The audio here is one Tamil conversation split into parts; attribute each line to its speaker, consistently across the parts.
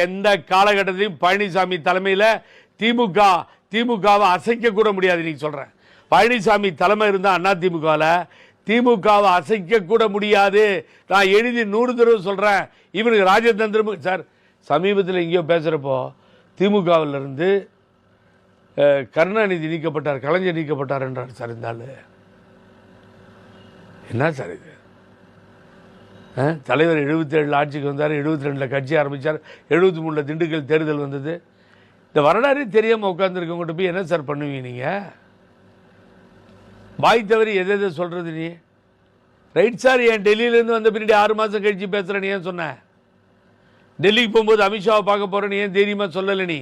Speaker 1: எந்த காலகட்டத்திலும் பழனிசாமி தலைமையில் திமுகவை அசைக்க கூட முடியாது. நீங்க சொல்றேன், பழனிசாமி தலைமை இருந்தா அண்ணா திமுகவை அசைக்க கூட முடியாது. நான் எழுதி 100 தடவை சொல்றேன். இவனுக்கு ராஜதந்திரம் சார். சமீபத்தில் எங்கேயோ பேசுறப்போ திமுகவில் இருந்து கருணாநிதி நீக்கப்பட்டார், கலைஞர் நீக்கப்பட்டார் என்றார் சார். இருந்தாலும் என்ன சார் இது? தலைவர் 77 ஆட்சிக்கு வந்தார், 72 கட்சி ஆரம்பித்தார், 73 திண்டுக்கல் தேர்தல் வந்தது. இந்த வரலாறு தெரியாமல் உட்காந்துருக்கவங்ககிட்ட போய் என்ன சார் பண்ணுவீங்க நீங்கள்? வாய் தவறி எதை சொல்கிறது நீ? ரைட் சார், என் டெல்லியிலேருந்து வந்த பின்னாடி 6 மாதம் கழிச்சு பேசுகிறேன். நீ ஏன் சொன்ன? டெல்லிக்கு போகும்போது அமித்ஷாவை பார்க்க போகிறேன்னு ஏன் தைரியமாக சொல்லலை நீ?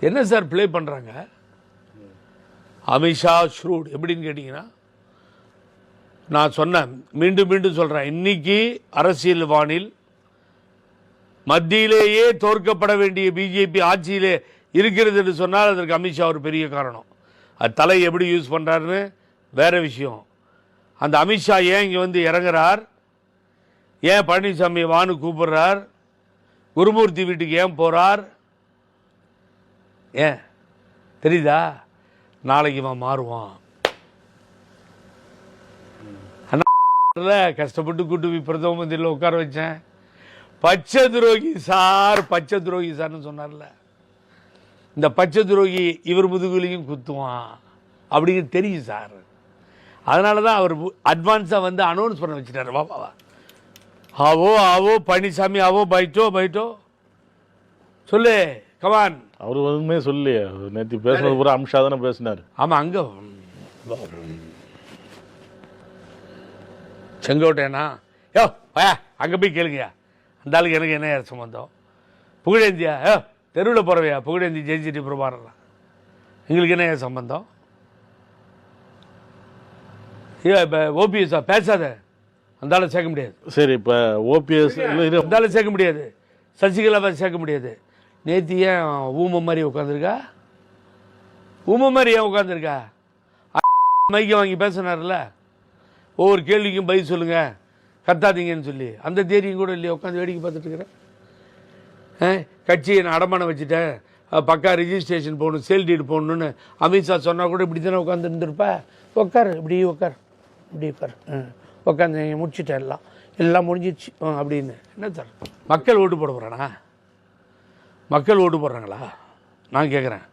Speaker 1: என்ன சார் பிளே பண்ணுறாங்க? அமித்ஷா ஷ்ரூட் எப்படின்னு கேட்டிங்கன்னா, நான் சொன்னேன், மீண்டும் மீண்டும் சொல்கிறேன், இன்னைக்கு அரசியல் வானில் மத்தியிலேயே தோற்கப்பட வேண்டிய பிஜேபி ஆட்சியிலே இருக்கிறது என்று சொன்னால் அதற்கு அமித்ஷா ஒரு பெரிய காரணம். அது தலை எப்படி யூஸ் பண்ணுறாருன்னு வேற விஷயம். அந்த அமித்ஷா ஏன் இங்கே வந்து இறங்குறார், ஏன் பழனிசாமி வான்னு கூப்பிடுறார், குருமூர்த்தி வீட்டுக்கு ஏன் போகிறார், ஏன் தெரியுதா? நாளைக்கு இவன் மாறுவான். கஷ்டப்பட்டு கூட்டு போய் பிரதம மந்திரியில் உட்கார வச்சேன். பச்சை துரோகி சார், பச்சை துரோகி சார்னு சொன்னார்ல, இந்த பச்சை துரோகி இவர் முதுகுலையும் குத்துவான் அப்படிங்கிறது தெரியும் சார். அதனால தான் அவர் அட்வான்ஸாக வந்து அனௌன்ஸ் பண்ண வச்சுட்டாரு. பாபாவா ஆவோ ஆவோ பழனிசாமி ஆவோ பைட்டோ சொல்லு கமான்.
Speaker 2: அவர் ஒன்றுமே சொல்லி நேற்று பேசுனது பூரா அமித்ஷா தானே பேசினார்.
Speaker 1: ஆமாம், அங்கே செங்கோட்டையனா யோ அங்கே போய் கேளுங்கயா, அந்த ஆளுக்கு எனக்கு என்ன சம்பந்தம்? புகழேந்தியா தெருவில் போகிறவையா புகழேந்தி ஜெயிச்சிட்டு பிரபாரலாம், எங்களுக்கு என்ன சம்பந்தம்? இப்போ ஓபிஎஸ்ஸா பேசாத, அந்த ஆளை சேர்க்க முடியாது.
Speaker 2: சரி, இப்போ ஓபிஎஸ்
Speaker 1: அந்த ஆளை சேர்க்க முடியாது, சசிகலாவை சேர்க்க முடியாது. நேற்று ஏன் ஊமை மாதிரி உட்காந்துருக்கா? ஊமை மாதிரி ஏன் உட்காந்துருக்கா? மைக்கை வாங்கி பேசினார்ல, ஒவ்வொரு கேள்விக்கும் பதில் சொல்லுங்க, கத்தாதீங்கன்னு சொல்லி, அந்த தேரியும் கூட இல்லையா? உட்காந்து வேடிக்கை பார்த்துட்டு இருக்கிறேன். கட்சியை நான் அடமானம் வச்சுட்டேன், பக்கா ரிஜிஸ்ட்ரேஷன் போகணும், சேல் டீடு போகணுன்னு அமித்ஷா சொன்னால் கூட இப்படி தானே உட்காந்து இருந்திருப்பா. உட்கார், இப்படி உட்கார், உட்காந்து முடிச்சுட்டேன், எல்லாம் முடிஞ்சிடுச்சு அப்படின்னு. என்ன சார் மக்கள் ஓட்டு போட போகிறானா? மக்கள் ஓட்டு போடுறாங்களா? நான் கேட்குறேன்.